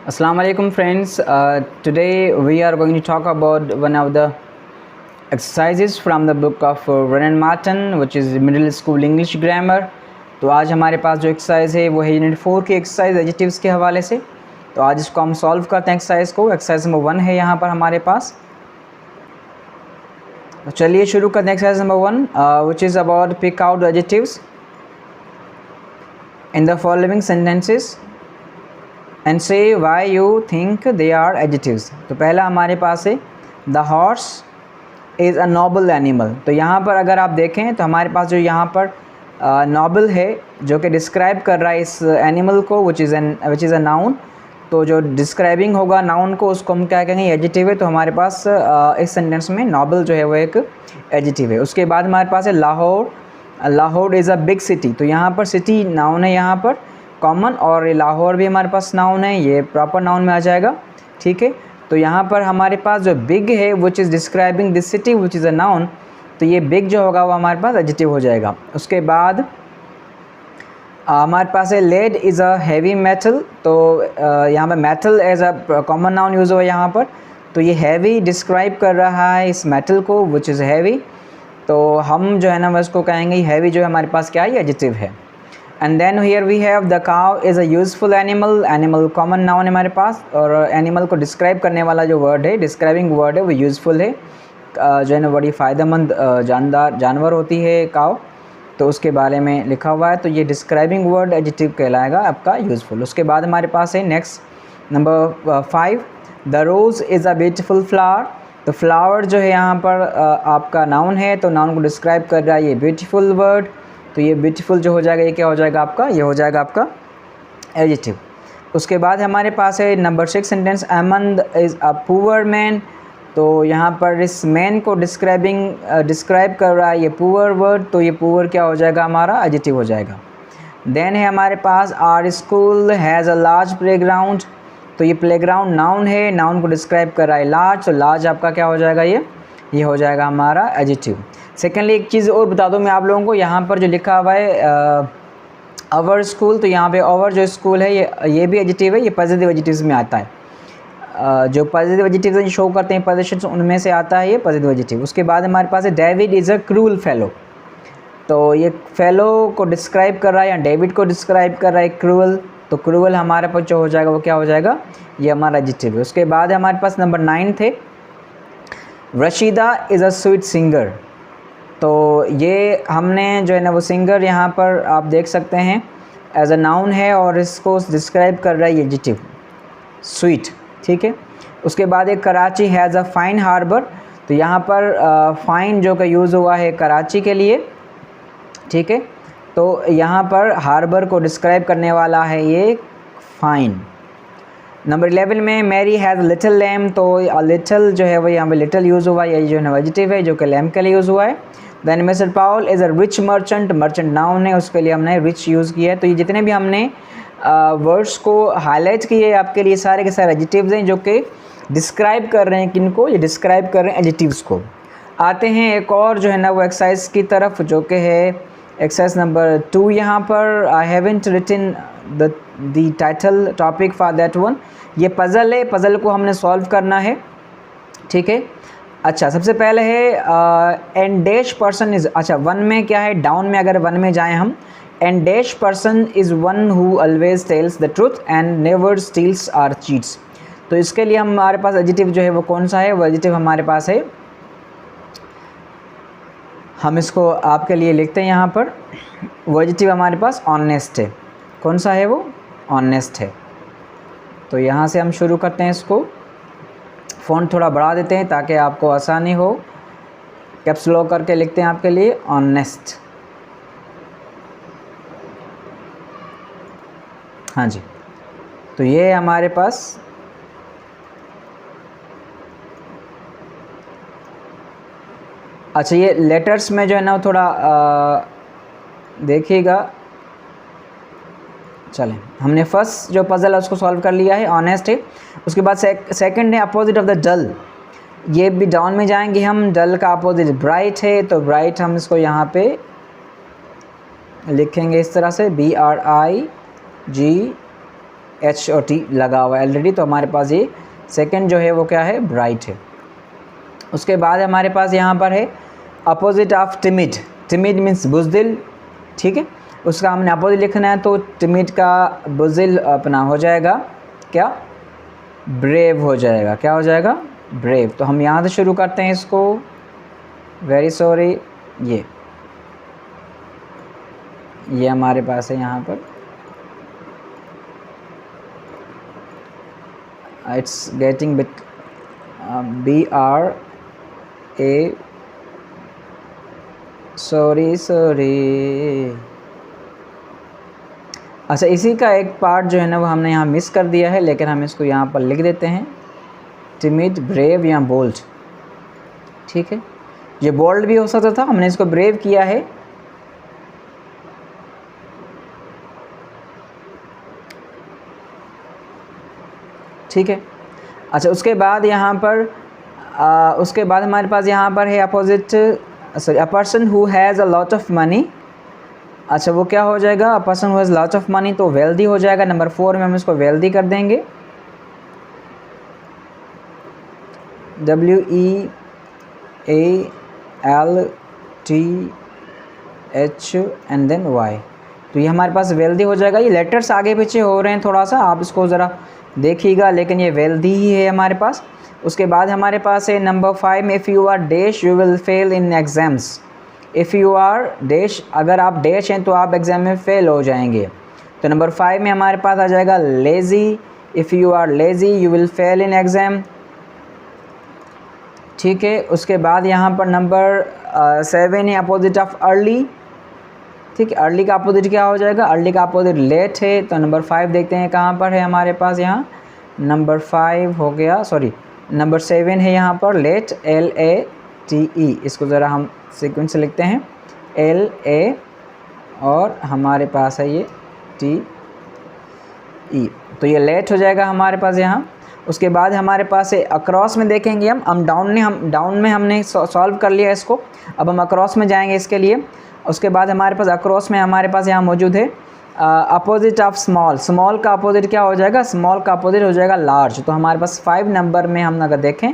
Assalamu alaikum friends. Today we are going to talk about one of the exercises from the book of Vernon Martin, which is Middle School English Grammar. तो आज हमारे पास जो exercise है वो है unit 4 की exercise adjectives के हवाले से। तो आज इसको हम सॉल्व करते हैं एक्सरसाइज को। एक्सरसाइज नंबर 1 है यहाँ पर हमारे पास। तो चलिए शुरू करते हैं exercise number 1 which is about pick out the adjectives in the following sentences and say why you think they are adjectives. तो पहला हमारे पास है the horse is a noble animal. तो यहाँ पर अगर आप देखें तो हमारे पास जो यहाँ पर नोबल है जो कि डिस्क्राइब कर रहा है इस एनिमल को विच इज़ अ नाउन। तो जो डिस्क्राइबिंग होगा नाउन को उसको हम क्या कहेंगे, एडजेक्टिव है। तो हमारे पास इस सेंटेंस में नोबल जो है वो एक एडजेक्टिव है। उसके बाद हमारे पास है Lahore. Lahore is a big city. तो यहाँ पर सिटी नाउन है यहाँ पर कॉमन, और लाहौर भी हमारे पास नाउन है, ये प्रॉपर नाउन में आ जाएगा। ठीक है, तो यहाँ पर हमारे पास जो बिग है which is describing this city which is a noun, तो ये बिग जो होगा वो हमारे पास एडजेक्टिव हो जाएगा। उसके बाद हमारे पास है lead is a heavy metal. तो यहाँ पर metal as a common noun use हुआ यहाँ पर। तो ये हैवी डिस्क्राइब कर रहा है इस मेटल को विच इज़ हैवी। तो हम जो है ना उसको कहेंगे हैवी जो है हमारे पास क्या है, एडजेक्टिव है। And then here we have the cow is a useful animal. Animal common noun है हमारे पास, और एनिमल को डिस्क्राइब करने वाला जो वर्ड है, डिस्क्राइबिंग वर्ड है, वो यूज़फुल है। जो है ना बड़ी फ़ायदेमंद जानवर होती है काउ, तो उसके बारे में लिखा हुआ है। तो ये डिस्क्राइबिंग वर्ड एडजेक्टिव कहलाएगा आपका यूज़फुल। उसके बाद हमारे पास है next number 5 the rose is a beautiful flower. तो फ्लावर जो है यहाँ पर आपका नाउन है, तो नाउन को डिस्क्राइब कर रहा है ये ब्यूटीफुल वर्ड। तो ये ब्यूटीफुल जो हो जाएगा ये क्या हो जाएगा आपका, ये हो जाएगा आपका एडजेक्टिव। उसके बाद हमारे पास है number 6 sentence Ahmed is a poor man. तो यहाँ पर इस मैन को डिस्क्राइब कर रहा है ये पुअर वर्ड। तो ये पुअर क्या हो जाएगा हमारा, एडजेक्टिव हो जाएगा। देन है हमारे पास our school has a large playground. तो ये प्लेग्राउंड नाउन है, नाउन को डिस्क्राइब कर रहा है लार्ज। तो लार्ज आपका क्या हो जाएगा, ये हो जाएगा हमारा एडजेक्टिव। सेकेंडली एक चीज़ और बता दूं मैं आप लोगों को, यहाँ पर जो लिखा हुआ है आवर स्कूल, तो यहाँ पे आवर जो स्कूल है ये भी एडजेक्टिव है, ये पॉजिटिव एडजेक्टिव्स में आता है। जो पॉजिटिव एडजेक्टिव्स शो करते हैं पोजीशंस, उनमें से आता है ये पॉजिटिव एडजेक्टिव। उसके बाद हमारे पास है David is a cruel fellow. तो ये फेलो को डिस्क्राइब कर रहा है या डेविड को डिस्क्राइब कर रहा है क्रूअल। तो क्रूअल हमारे पास जो हो जाएगा वो क्या हो जाएगा, ये हमारा एडजेक्टिव है। उसके बाद हमारे पास नंबर 9 थे Rashida is a sweet singer. तो ये हमने जो है ना वो सिंगर यहाँ पर आप देख सकते हैं एज अ नाउन है, और इसको डिस्क्राइब कर रहा है ये एडजेक्टिव स्वीट। ठीक है, उसके बाद एक Karachi has a fine harbour. तो यहाँ पर फाइन जो का यूज़ हुआ है कराची के लिए। ठीक है, तो यहाँ पर हार्बर को डिस्क्राइब करने वाला है ये फाइन। नंबर 11 में मैरी हैज़ लिटिल लैम। तो लिटिल जो है वो यहाँ पर लिटिल यूज़ हुआ है, ये जो है एडजेक्टिव है जो कि लैम के लिए यूज़ हुआ है। Then mister Paul is a rich merchant. Merchant noun है, उसके लिए हमने रिच यूज़ किया है। तो ये जितने भी हमने वर्ड्स को हाईलाइट किए आपके लिए सारे के सारे एडजेक्टिव्स हैं जो कि डिस्क्राइब कर रहे हैं किनको, ये डिस्क्राइब कर रहे हैं एडजेक्टिव्स को। आते हैं एक और जो है ना वो एक्सरसाइज की तरफ, जो कि है एक्सरसाइज नंबर 2। यहाँ पर I haven't written the title topic for that one. ये पज़ल है, पज़ल को हमने सॉल्व करना है। ठीक है, अच्छा सबसे पहले है एंड डैश पर्सन इज़, अच्छा 1 में क्या है, डाउन में अगर 1 में जाएँ हम, and dash person is one who always tells the truth and never steals or cheats. तो इसके लिए हमारे पास एडजेक्टिव जो है वो कौन सा है, वो एडजेक्टिव हमारे पास है, हम इसको आपके लिए लिखते हैं यहाँ पर। वो एडजेक्टिव हमारे पास ऑनेस्ट है। कौन सा है वो, ऑनेस्ट है। तो यहाँ से हम शुरू करते हैं इसको। फ़ॉन्ट थोड़ा बढ़ा देते हैं ताकि आपको आसानी हो। कैप्स लॉक करके लिखते हैं आपके लिए ऑनेस्ट। हाँ जी, तो ये हमारे पास अच्छा ये लेटर्स में जो है ना थोड़ा देखिएगा। चलें, हमने फर्स्ट जो पज़ल है उसको सॉल्व कर लिया है, ऑनेस्ट है। उसके बाद सेकंड है अपोजिट ऑफ द डल। ये भी डाउन में जाएंगे हम, डल का अपोजिट ब्राइट है। तो ब्राइट हम इसको यहाँ पे लिखेंगे इस तरह से BRIGHT। एच और टी लगा हुआ है ऑलरेडी, तो हमारे पास ये सेकंड जो है वो क्या है, ब्राइट है। उसके बाद हमारे पास यहाँ पर है opposite of timid. Timid means बुज़दिल, ठीक है, उसका हमने अपोजिट लिखना है, तो टिमिड का बुज़दिल अपना हो जाएगा क्या, ब्रेव हो जाएगा। क्या हो जाएगा, ब्रेव। तो हम यहाँ से शुरू करते हैं इसको, वेरी सॉरी, ये हमारे पास है यहाँ पर, it's getting bit BRA, sorry. अच्छा, इसी का एक पार्ट जो है ना वो हमने यहाँ मिस कर दिया है, लेकिन हम इसको यहाँ पर लिख देते हैं, टिमिड, ब्रेव या बोल्ड, ठीक है। ये बोल्ड भी हो सकता था, हमने इसको ब्रेव किया है। ठीक है। अच्छा, उसके बाद यहाँ पर उसके बाद हमारे पास यहाँ पर है opposite, sorry, a person who has a lot of money. अच्छा, वो क्या हो जाएगा, अ person who has lot of money, तो वेल्दी हो जाएगा। नंबर 4 में हम इसको वेल्दी कर देंगे, WEALTH एंड देन Y। तो ये हमारे पास वेल्दी हो जाएगा। ये लेटर्स आगे पीछे हो रहे हैं थोड़ा सा, आप इसको ज़रा देखिएगा, लेकिन ये वेल्दी ही है हमारे पास। उसके बाद हमारे पास है नंबर 5 में, if you are dash you will fail in exams. If you are dash, अगर आप डैश हैं तो आप एग्ज़ाम में फ़ेल हो जाएंगे। तो नंबर 5 में हमारे पास आ जाएगा lazy. If you are lazy you will fail in exam, ठीक है। उसके बाद यहाँ पर नंबर 7 है अपोजिट ऑफ अर्ली, ठीक है। अर्ली का अपोजिट क्या हो जाएगा, अर्ली का अपोजिट लेट है। तो नंबर 5 देखते हैं कहाँ पर है हमारे पास, यहाँ नंबर 5 हो गया, सॉरी नंबर 7 है यहाँ पर लेट, LATE। इसको ज़रा हम सीक्वेंस से लिखते हैं, LA और हमारे पास है ये TE, तो ये लेट हो जाएगा हमारे पास यहाँ। उसके बाद हमारे पास है अक्रॉस में देखेंगे हम डाउन में हमने सॉल्व कर लिया इसको, अब हम अक्रॉस में जाएंगे इसके लिए। उसके बाद हमारे पास अक्रॉस में हमारे पास यहाँ मौजूद है अपोजिट ऑफ स्मॉल। स्मॉल का अपोजिट क्या हो जाएगा, स्मॉल का अपोजिट हो जाएगा लार्ज। तो हमारे पास 5 नंबर में हम अगर देखें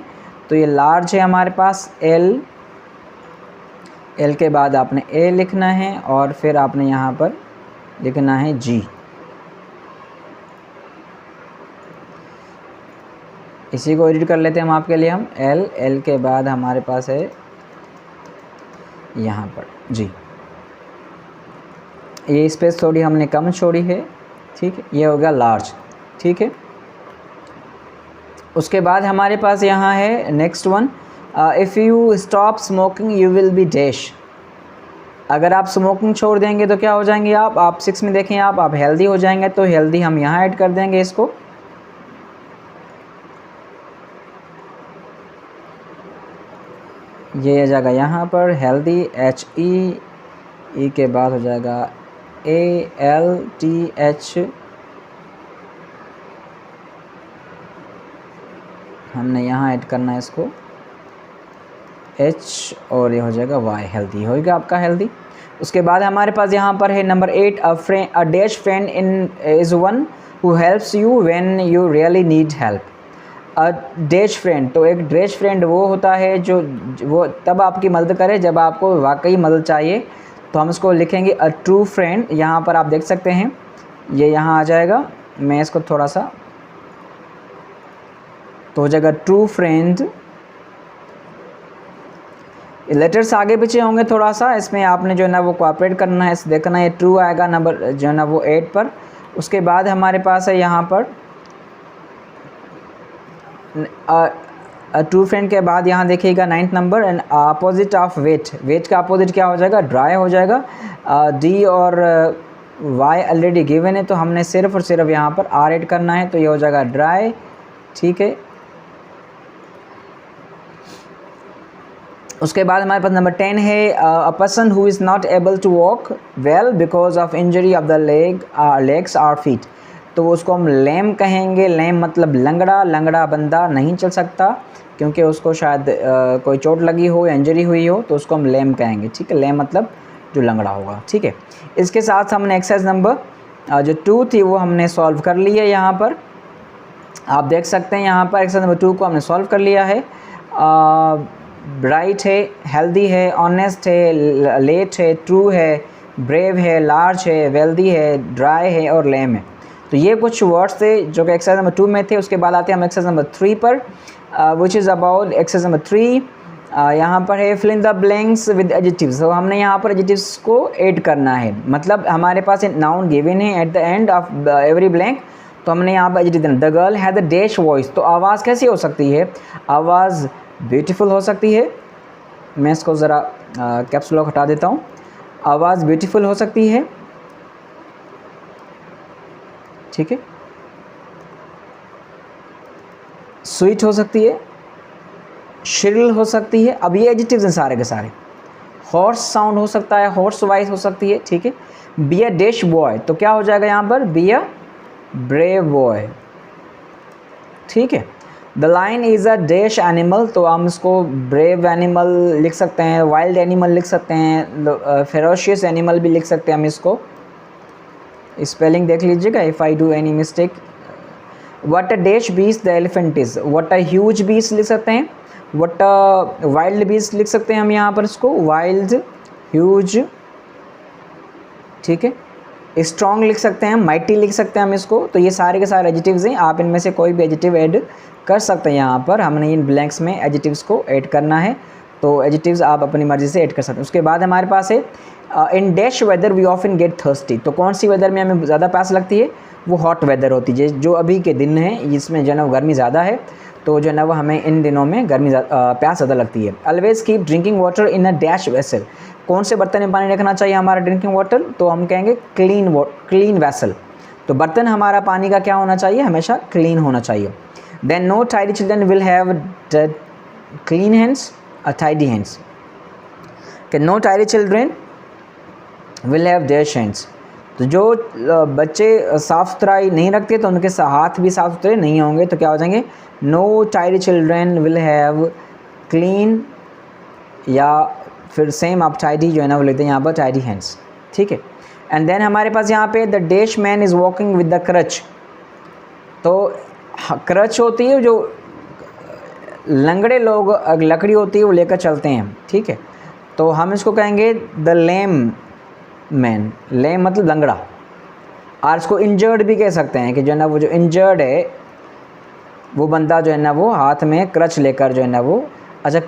तो ये लार्ज है हमारे पास, L के बाद आपने A लिखना है और फिर आपने यहाँ पर लिखना है G। इसी को एडिट कर लेते हैं हम आपके लिए, हम L के बाद हमारे पास है यहाँ पर G। ये स्पेस थोड़ी हमने कम छोड़ी है, ठीक है। ये हो गया लार्ज, ठीक है। उसके बाद हमारे पास यहाँ है next one, if you stop smoking you will be dash. अगर आप स्मोकिंग छोड़ देंगे तो क्या हो जाएंगे आप 6 में देखें आप हेल्दी हो जाएंगे। तो हेल्दी हम यहाँ ऐड कर देंगे इसको, ये आ जाएगा यहाँ पर हेल्दी, HE के बाद हो जाएगा ALTH, हमने यहाँ ऐड करना है इसको H और ये हो जाएगा Y, हेल्दी होगा आपका हेल्दी। उसके बाद हमारे पास यहाँ पर है number 8, a dash friend in is one who helps you when you really need help. A dash friend, तो एक डैश फ्रेंड वो होता है जो वो तब आपकी मदद करे जब आपको वाकई मदद चाहिए। तो हम इसको लिखेंगे अ ट्रू फ्रेंड। यहाँ पर आप देख सकते हैं ये यहाँ आ जाएगा, मैं इसको थोड़ा सा, तो हो जाएगा ट्रू फ्रेंड। लेटर्स आगे पीछे होंगे थोड़ा सा, इसमें आपने जो है ना वो कोऑपरेट करना है, इस देखना है ट्रू आएगा नंबर जो है ना वो 8 पर। उसके बाद हमारे पास है यहाँ पर ट्रू फ्रेंड के बाद यहाँ देखिएगा 9th number, and opposite of wet. Wet का अपोजिट क्या हो जाएगा, ड्राई हो जाएगा। D और Y ऑलरेडी गिवन है, तो हमने सिर्फ और सिर्फ यहाँ पर R ऐड करना है, तो ये हो जाएगा ड्राई, ठीक है। उसके बाद हमारे पास नंबर 10 है a person who is not able to walk well because of injury of the legs और फीट। तो उसको हम लेम कहेंगे। लेम मतलब लंगड़ा, लंगड़ा बंदा नहीं चल सकता क्योंकि उसको शायद कोई चोट लगी हो या इंजरी हुई हो, तो उसको हम लेम कहेंगे, ठीक है। लेम मतलब जो लंगड़ा होगा, ठीक है। इसके साथ हमने एक्सरसाइज नंबर जो 2 थी वो हमने सॉल्व कर ली है। यहाँ पर आप देख सकते हैं, यहाँ पर एक्सरसाइज नंबर 2 को हमने सॉल्व कर लिया है। ब्राइट है, हेल्दी है, ऑनेस्ट है, लेट है, ट्रू है, ब्रेव है, लार्ज है, वेल्दी है, ड्राई है और लेम है। तो ये कुछ वर्ड्स थे जो कि एक्सरसाइज नंबर 2 में थे। उसके बाद आते हैं हम एक्सरसाइज नंबर 3 पर, which is about exercise number 3। यहाँ पर है fill in the blanks with adjectives. तो हमने यहाँ पर एडजेक्टिव्स को ऐड करना है, मतलब हमारे पास नाउन गिवन है at the end of every blank, तो हमने यहाँ पर एडजेक्टिव देना। The girl has a dash voice, तो आवाज़ कैसी हो सकती है? आवाज़ ब्यूटीफुल हो सकती है। मैं इसको ज़रा कैप्स लॉक हटा देता हूँ। आवाज़ ब्यूटीफुल हो सकती है, ठीक है। स्वीट हो सकती है, श्रिल हो सकती है। अब ये एडजेक्टिव्स हैं सारे के सारे। हॉर्स साउंड हो सकता है, हॉर्स वॉइस हो सकती है, ठीक है। बी अ डैश बॉय, तो क्या हो जाएगा यहाँ पर? बी अ ब्रेव बॉय, ठीक है। The line is a dash animal, तो हम इसको ब्रेव एनिमल लिख सकते हैं, वाइल्ड एनिमल लिख सकते हैं, फेरोशियस एनिमल भी लिख सकते हैं हम इसको। स्पेलिंग देख लीजिएगा if I do any mistake. What a dash beast the elephant is, what a huge beast लिख सकते हैं, व्हाट अ वाइल्ड बीस्ट लिख सकते हैं हम यहाँ पर इसको, वाइल्ड, ह्यूज, ठीक है। स्ट्रॉन्ग लिख सकते हैं, माइटी लिख सकते हैं हम इसको। तो ये सारे के सारे एडजेक्टिव्स हैं, आप इनमें से कोई भी एडजेक्टिव ऐड कर सकते हैं। यहाँ पर हमने इन ब्लैंक्स में एडजेक्टिव्स को ऐड करना है, तो एडजेक्टिव्स आप अपनी मर्ज़ी से ऐड कर सकते हैं। उसके बाद हमारे पास है in dash weather we often get thirsty, तो कौन सी वेदर में हमें ज़्यादा प्यास लगती है? वो हॉट वेदर होती है, जो अभी के दिन है इसमें जो है ना वो गर्मी ज़्यादा है, तो जो है ना वो हमें इन दिनों में प्यास ज़्यादा लगती है। Always keep drinking water in a dash vessel, कौन से बर्तन में पानी रखना चाहिए हमारा ड्रिंकिंग वाटर? तो हम कहेंगे क्लीन वेसल, तो बर्तन हमारा पानी का क्या होना चाहिए? हमेशा क्लीन होना चाहिए। Then no tidy children will have clean hands और टाइडी हैंड्स, कि no tidy children will have dash hands, तो जो बच्चे साफ़ सुथराई नहीं रखते तो उनके हाथ भी साफ़ सुथरे नहीं होंगे, तो क्या हो जाएंगे? No tidy children will have clean, या फिर सेम आप टाइडी जो है ना वो लिखते हैं यहाँ पर टाइडी हैंड्स, ठीक है। एंड देन हमारे पास यहाँ पे the dash man is walking with the crutch, तो क्रच होती है जो लंगड़े लोग लकड़ी होती है वो लेकर चलते हैं, ठीक है। तो हम इसको कहेंगे द लेम मैन, लेम मतलब लंगड़ा, और इसको इंजर्ड भी कह सकते हैं कि जो है ना वो जो इंजर्ड है वो बंदा जो है ना वो हाथ में क्रच लेकर जो है ना वो, अच्छा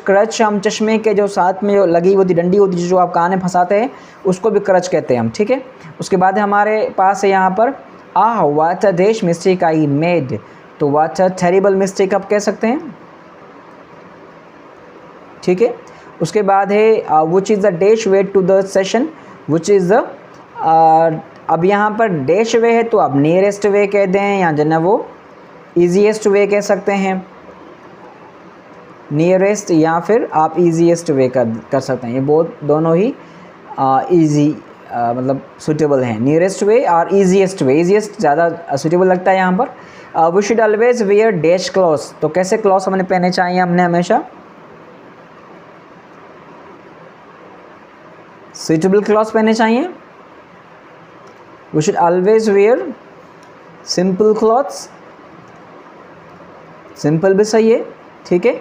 क्रच हम चश्मे के जो साथ में जो लगी होती डंडी होती है जो आप कान में फंसाते हैं उसको भी क्रच कहते हैं हम, ठीक है। उसके बाद हमारे पास है यहाँ पर what a dash mistake I made, तो व्हाट अ टेरिबल मिस्टेक आप कह सकते हैं, ठीक है। उसके बाद है which is the dash way to the station, which is the, अब यहाँ पर डैश वे है तो आप नियरेस्ट वे कह दें या जो है वो ईजीएस्ट वे कह सकते हैं, नियरेस्ट या फिर आप ईजीएस्ट वे कर सकते हैं। ये बहुत दोनों ही ईजी मतलब सूटेबल हैं, नियरेस्ट वे और ईजीएस्ट वे। ईजीएस्ट ज़्यादा सूटेबल लगता है यहाँ पर। We should always wear dash clothes, तो कैसे क्लॉथ्स हमने पहने चाहिए? हमने हमेशा सूटेबल क्लॉथ्स पहने चाहिए। We should always wear simple clothes, simple भी सही है, ठीक है।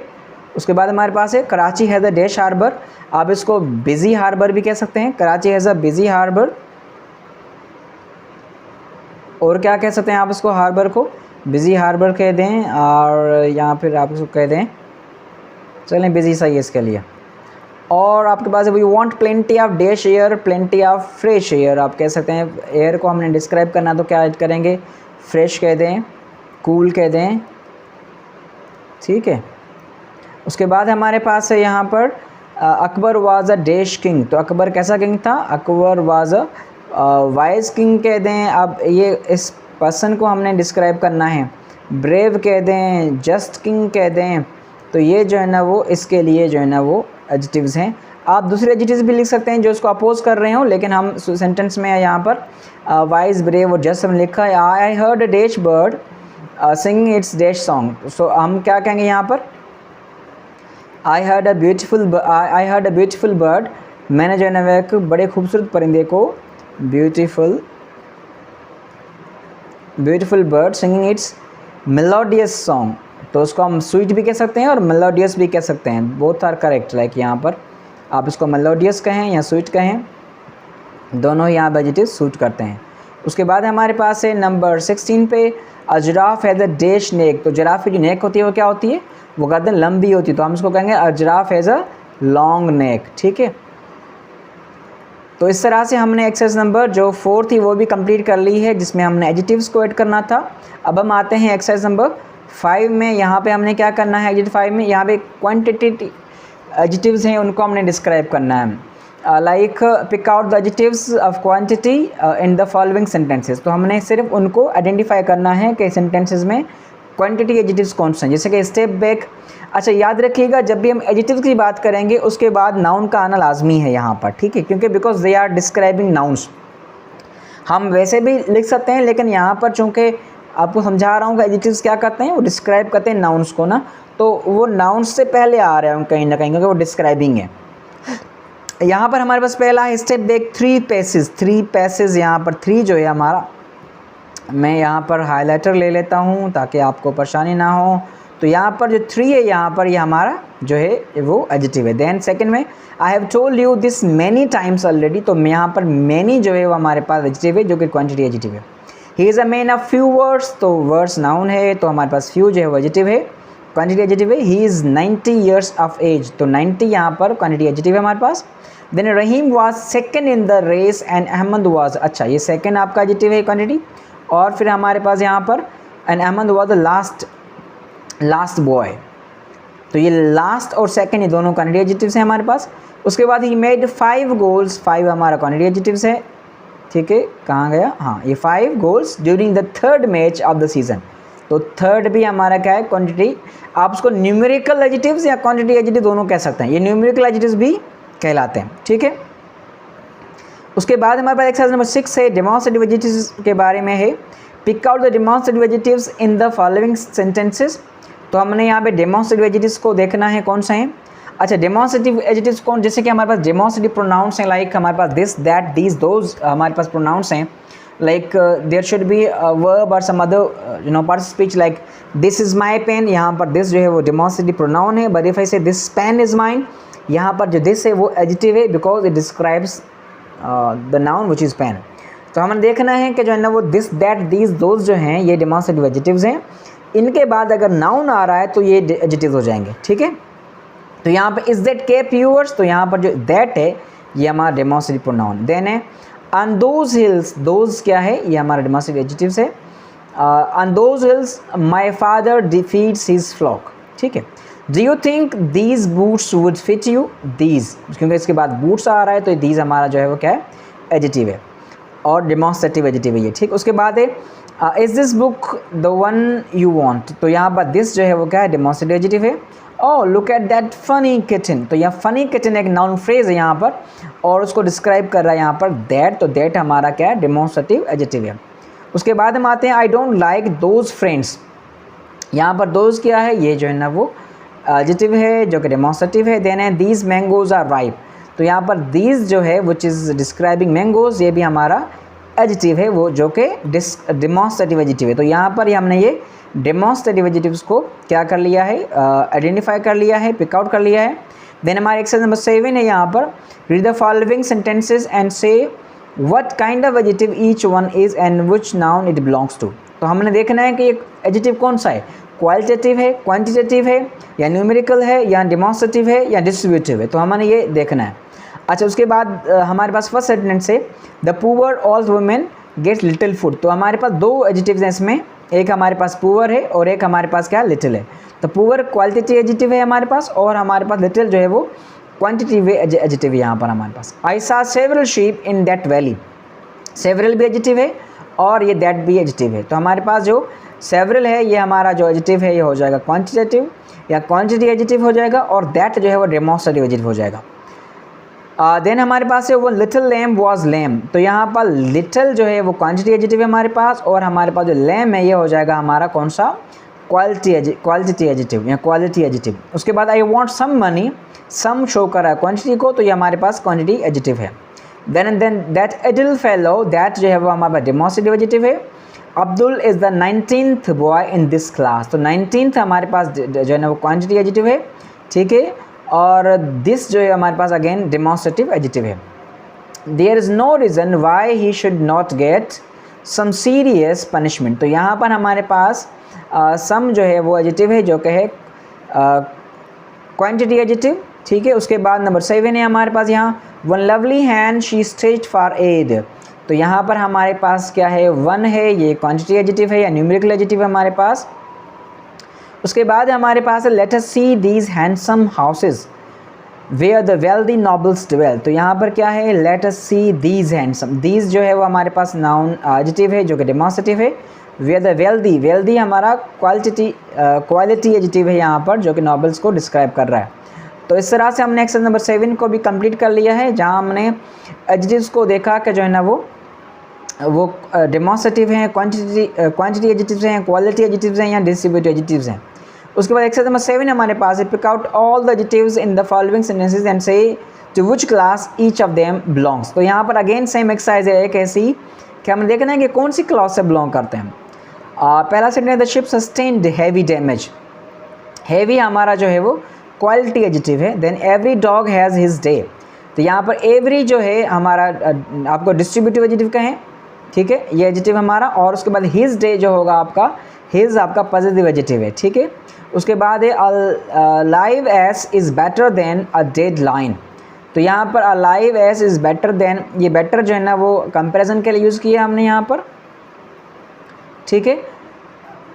उसके बाद हमारे पास है Karachi has a dash harbour, आप इसको बिजी हार्बर भी कह सकते हैं, Karachi has a busy harbour. और क्या कह सकते हैं आप इसको? हार्बर को बिजी हार्बर कह दें, और यहाँ फिर आप इसको कह दें, चलें बिजी सही है इसके लिए। और आपके पास है we want plenty of dash air, plenty of fresh air, आप कह सकते हैं एयर को हमने डिस्क्राइब करना तो क्या करेंगे? फ्रेश कह दें, कूल कह दें, ठीक है। उसके बाद हमारे पास है यहाँ पर Akbar was a dash king, तो अकबर कैसा किंग था? Akbar was a wise king कह दें। अब ये इस पर्सन को हमने डिस्क्राइब करना है, ब्रेव कह दें, जस्ट किंग कह दें, तो ये जो है ना वो इसके लिए जो है ना वो एडजेक्टिव्स हैं। आप दूसरे एडजेक्टिव्स भी लिख सकते हैं जो इसको अपोज कर रहे हो, लेकिन हम सेंटेंस में यहाँ पर वाइज, ब्रेव और जस्ट हमने लिखा है। I heard a dash bird singing its dash song, so हम क्या कहेंगे यहाँ पर? I heard a beautiful bird, मैंने जो है ना एक बड़े खूबसूरत परिंदे को beautiful beautiful bird singing its melodious song, तो उसको हम स्वीट भी कह सकते हैं और मेलोडियस भी कह सकते हैं, बोथ आर करेक्ट। लाइक यहाँ पर आप इसको मेलोडियस कहें या स्वीट कहें, दोनों ही यहाँ एडजेक्टिव सूट करते हैं। उसके बाद हमारे पास है नंबर 16 पे, अ जिराफ हैज़ अ डैश नेक। तो जिराफ की जो नेक होती है वो क्या होती है, वो गर्दन लंबी होती है, तो हम इसको कहेंगे a giraffe has a long neck. ठीक है, तो इस तरह से हमने एक्सरसाइज नंबर जो 4 थी वो भी कंप्लीट कर ली है, जिसमें हमने एडजेक्टिव्स को ऐड करना था। अब हम आते हैं एक्सरसाइज नंबर 5 में। यहाँ पे हमने क्या करना है, एडजेक्टिव 5 में यहाँ पे क्वांटिटेटिव एडजेक्टिव्स हैं, उनको हमने डिस्क्राइब करना है। Like pick out the adjectives of quantity in the following sentences. तो हमने सिर्फ उनको आइडेंटिफाई करना है कि सेंटेंसेस में क्वांटिटी एडजेक्टिव्स कौन से हैं, जैसे कि स्टेप बैक। अच्छा, याद रखिएगा जब भी हम एडजेक्टिव्स की बात करेंगे उसके बाद नाउन का आना लाजमी है यहाँ पर, ठीक है, क्योंकि because they are describing nouns. हम वैसे भी लिख सकते हैं, लेकिन यहाँ पर चूँकि आपको समझा रहा हूँ कि एडजेक्टिव्स क्या करते हैं, वो डिस्क्राइब करते हैं नाउन्स को ना, तो वो नाउन्स से पहले आ रहे हैं कहीं ना कहीं, क्योंकि वो डिस्क्राइबिंग है। यहाँ पर हमारे पास पहला है स्टेप बैक 3 पैसेज। यहाँ पर 3 जो है हमारा, मैं यहाँ पर हाइलाइटर ले लेता हूँ ताकि आपको परेशानी ना हो। तो यहाँ पर जो 3 है, यहाँ पर ये हमारा जो है वो एडजेक्टिव है। देन सेकंड में I have told you this many times already. तो यहाँ पर मैनी जो है वो हमारे पास एडजेक्टिव है, जो कि क्वांटिटी एडजेक्टिव है। He is a man of few words, तो वर्ड्स नाउन है, तो हमारे पास फ्यू जो है वो एडजेक्टिव है, क्वांटिटी एडजेक्टिव है। He is 90 years of age, तो 90 यहाँ पर क्वांटिटी एडजेक्टिव है हमारे पास। Then Rahim was second in the race and Ahmed was, अच्छा ये सेकंड आपका एडजेक्टिव है क्वांटिटी। और फिर हमारे पास यहाँ पर and Ahmed was the last boy, तो ये लास्ट और सेकंड ये दोनों क्वांटिटी एडजेक्टिव्स हैं हमारे पास। उसके बाद ही मेड 5 गोल्स, 5 हमारा क्वांटिटी एडजेक्टिव्स है, ठीक है, कहाँ गया, हाँ ये 5 goals during the third match of the season. तो थर्ड भी हमारा क्या है, क्वांटिटी। आप उसको न्यूमेरिकल एडजेक्टिव्स या क्वांटिटी एडजेक्टिव दोनों कह सकते हैं, ये न्यूमेरिकल एडजेक्टिव्स भी कहलाते हैं, ठीक है। उसके बाद हमारे पास एक्सरसाइज नंबर 6 है, डेमोंस्ट्रेटिव एडजेक्टिव्स के बारे में है। Pick out the demonstrative adjectives in the following sentences. तो हमने यहाँ पे डेमोंस्ट्रेटिव एडजेक्टिव्स को देखना है कौन सा है। अच्छा, डेमोंस्ट्रेटिव एडजेक्टिव्स कौन, जैसे कि हमारे पास डेमोंस्ट्रेटिव प्रोनाउंस हैं, लाइक हमारे पास दिस, दैट, दीज, दोज हमारे पास प्रोनाउंस हैं। Like there should be verb और some other part speech, like this is my pen, यहाँ पर दिस जो है वो डेमोंस्ट्रेटिव प्रोनाउन है। But if I say this pen is mine, यहाँ पर जो दिस है वो एडजेक्टिव है, because it describes the noun which is pen. तो हमें देखना है कि जो है ना वो दिस, दैट, दीज, दोज जो हैं ये डेमोंस्ट्रेटिव एडजेक्टिव्स हैं। इनके बाद अगर नाउन आ रहा है तो ये एडजेक्टिव हो जाएंगे, ठीक है। तो यहाँ पर इज़ दैट केप यूअर्स, तो यहाँ पर जो दैट है ये हमारा डेमोंस्ट्रेटिव प्रोनाउन। देन है ऑन दोज हिल्स, दोज क्या है, ये हमारा डेमोंस्ट्रेटिव एडजेक्टिव्स है। On those hills my father feeds his flock, ठीक है। Do you think these boots would fit you, these, क्योंकि इसके बाद बूट्स आ रहा है तो दीज हमारा जो है वो क्या है, एडजेक्टिव है और डेमोंस्ट्रेटिव एडजेक्टिव है ये, ठीक। उसके बाद है is this book the one you want, तो यहाँ पर दिस जो है वो क्या है, डेमोंस्ट्रेटिव एडजेक्टिव है। Oh look at that funny kitten, तो यहाँ फनी किटन एक नाउन फ्रेज है यहाँ पर और उसको डिस्क्राइब कर रहा है यहाँ पर दैट, तो दैट हमारा क्या है, डेमोंस्ट्रेटिव एडजेक्टिव है। उसके बाद हम आते हैं I don't like those friends, यहाँ पर दोज क्या है, ये जो है ना वो एडजेक्टिव है जो कि डेमोंस्ट्रेटिव है। देन है दीज मैंगोज आर राइप, तो यहाँ पर दीज जो है विच इज़ डिस्क्राइबिंग मैंगोज, ये भी हमारा एडजेक्टिव है वो जो कि डेमोंस्ट्रेटिव एडजेक्टिव है। तो यहाँ पर ही हमने ये डेमोंस्ट्रेटिव एडजेक्टिव्स को क्या कर लिया है, आइडेंटिफाई कर लिया है, पिक आउट कर लिया है। देन हमारे एक्सरसाइज नंबर 7 है, यहाँ पर read the following sentences and say what kind of adjective each one is and which noun it belongs to. तो हमने देखना है कि एक एडजेक्टिव कौन सा है, क्वालिटेटिव है, क्वांटिटेटिव है, या न्यूमेरिकल है, या डेमोंस्ट्रेटिव है, या डिस्ट्रीब्यूटिव है, तो हमने ये देखना है। अच्छा, उसके बाद हमारे पास फर्स्ट सेंटेंस है the poor all women gets little food, तो हमारे पास 2 एडजेक्टिव्स हैं इसमें, एक हमारे पास पुअर है और एक हमारे पास क्या लिटिल है। तो पुअर क्वालिटेटिव एडजेक्टिव है हमारे पास और हमारे पास लिटिल जो है वो क्वांटिटेटिव एडजेक्टिव है यहाँ पर हमारे पास। आई सा several sheep in that valley, several भी एडजेक्टिव है और ये दैट भी एडजेक्टिव है। तो हमारे पास जो सेवरल है ये हमारा जो एडजेक्टिव है ये हो जाएगा क्वांटिटेटिव या क्वांटिटी एडजेक्टिव हो जाएगा और दैट जो है वो डेमोंस्ट्रेटिव एडजेक्टिव हो जाएगा। देन हमारे पास है वो लिटिल लैम वाज लैम, तो यहाँ पर लिटिल जो है वो क्वांटिटी एडजेक्टिव है हमारे पास और हमारे पास जो लैम है ये हो जाएगा हमारा कौन सा, क्वालिटी एडजेक्टिव या क्वालिटी एडजेक्टिव। उसके बाद I want some money, some show कर रहा है क्वांटिटी को, तो ये हमारे पास क्वांटिटी एडजेक्टिव है। Then that idle fellow, that जो है वो हमारे पास डेमोंस्ट्रेटिव एडजेक्टिव है। Abdul is the 19th boy in this class. तो 19th हमारे पास जो है ना वो क्वांटिटी एडजेक्टिव है, ठीक है, और दिस जो है हमारे पास अगेन डेमोन्स्ट्रेटिव एडजेक्टिव है। There is no reason why he should not get some serious punishment. तो यहाँ पर हमारे पास सम जो है वो एडजेक्टिव है जो कि है क्वांटिटी एडजेक्टिव, ठीक है। उसके बाद नंबर 7 है हमारे पास यहाँ one lovely hand she stretched for aid. तो यहाँ पर हमारे पास क्या है, वन है, ये क्वांटिटी एडजेक्टिव है या न्यूमेरिकल एडजेक्टिव है हमारे पास। उसके बाद हमारे पास है let us see these handsome houses where the wealthy nobles dwell. तो यहाँ पर क्या है, let us see these handsome, these जो है वो हमारे पास नाउन एडजेक्टिव है जो कि डेमोन्स्ट्रेटिव है। वेयर द वेल्दी, वेल्दी हमारा क्वालिटी एडजेक्टिव है यहाँ पर जो कि नॉबल्स को डिस्क्राइब कर रहा है। तो इस तरह से हमने एक्सरसाइज नंबर 7 को भी कंप्लीट कर लिया है, जहाँ हमने एडजेक्टिव्स को देखा कि जो है ना वो डेमोन्स्ट्रेटिव हैं, क्वांटिटी एडजेक्टिव्स हैं, क्वालिटी एडजेक्टिव्स हैं या डिस्ट्रीब्यूटिव एडजेक्टिव्स हैं। उसके बाद एक्सरसाइज नंबर 7 हमारे पास है pick out all the adjectives in the following sentences and say to which class each of them belongs. तो यहाँ पर अगेन सेम एक्सरसाइज है एक ऐसी कि हमें देखना है कि कौन सी क्लास से बिलोंग करते हैं। पहला sentence the ship sustained heavy damage. Heavy हमारा जो है वो क्वालिटी एडजेक्टिव है। Then every dog has his day. तो यहाँ पर एवरी जो है हमारा आपको डिस्ट्रीब्यूटिव एडजेक्टिव कहें, ठीक है, ये एडजेक्टिव हमारा। और उसके बाद हिज डे जो होगा आपका, हिज आपका पॉजिटिव एडजेक्टिव है, ठीक है। उसके बाद है alive S is better than a dead line. तो यहाँ पर alive S is better than, ये बेटर जो है ना वो कंपैरिजन के लिए यूज़ किया हमने यहाँ पर, ठीक है।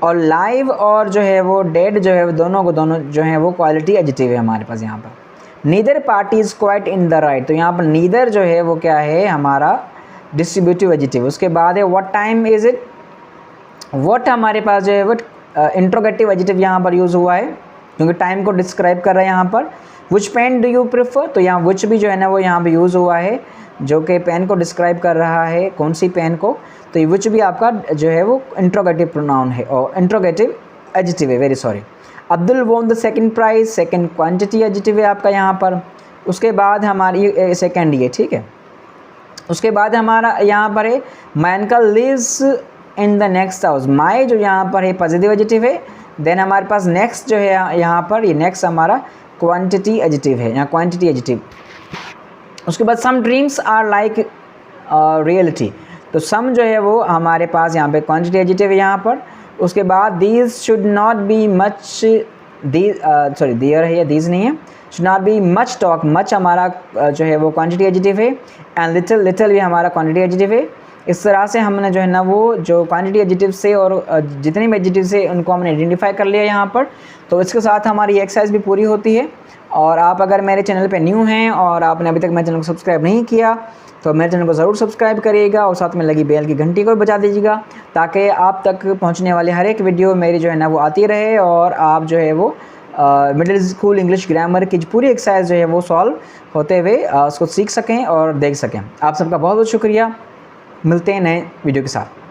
और लाइव और जो है वो डेड जो है वो दोनों जो है वो क्वालिटी एडजेक्टिव है हमारे पास यहाँ पर। Neither party is quite in the right. तो यहाँ पर नीदर जो है वो क्या है हमारा डिस्ट्रीब्यूटिव एडजेक्टिव। उसके बाद है what time is it. What हमारे पास जो है वो इंट्रोगेटिव एडजेक्टिव यहाँ पर यूज़ हुआ है क्योंकि टाइम को डिस्क्राइब कर रहा है यहाँ पर। विच पेन डू यू प्रेफर। तो यहाँ विच भी जो है ना वो यहाँ पर यूज़ हुआ है जो कि पेन को डिस्क्राइब कर रहा है, कौन सी पेन को। तो ये विच भी आपका जो है वो इंट्रोगेटिव प्रोनाउन है और इंट्रोगेटिव एडजेक्टिव है, very sorry. Abdul won the second prize, second quantity adjective है आपका यहाँ पर। उसके बाद हमारी सेकंड ये, ठीक है। उसके बाद हमारा यहाँ पर है my uncle lives in the next house. My जो यहाँ पर है पॉजिटिव एडजेक्टिव है। देन हमारे पास नेक्स्ट जो है यहाँ पर ये नेक्स्ट हमारा क्वांटिटी एडजेक्टिव है, यहाँ क्वांटिटी एडजेक्टिव। उसके बाद सम ड्रीम्स आर लाइक रियलिटी। तो सम जो है वो हमारे पास यहाँ पे क्वांटिटी एडजेक्टिव है यहाँ पर। उसके बाद these should not be much, sorry there है या दीज नहीं है, should not be much talk. Much हमारा जो है वो क्वांटिटी एडजेक्टिव है एंड लिटिल, लिटिल भी हमारा क्वांटिटी एडजेक्टिव है। इस तरह से हमने जो है ना वो जो क्वांटिटी एडजेक्टिव से और जितने भी एडजेक्टिव से उनको हमने आइडेंटिफाई कर लिया यहाँ पर। तो इसके साथ हमारी एक्सरसाइज भी पूरी होती है। और आप अगर मेरे चैनल पे न्यू हैं और आपने अभी तक मेरे चैनल को सब्सक्राइब नहीं किया तो मेरे चैनल को ज़रूर सब्सक्राइब करिएगा और साथ में लगी बेल की घंटी को भी बजा दीजिएगा ताकि आप तक पहुंचने वाली हर एक वीडियो मेरी जो है ना वो आती रहे और आप जो है वो मिडिल स्कूल इंग्लिश ग्रामर की पूरी एक्सरसाइज जो है वो सॉल्व होते हुए उसको सीख सकें और देख सकें। आप सबका बहुत बहुत शुक्रिया। मिलते हैं नए वीडियो के साथ।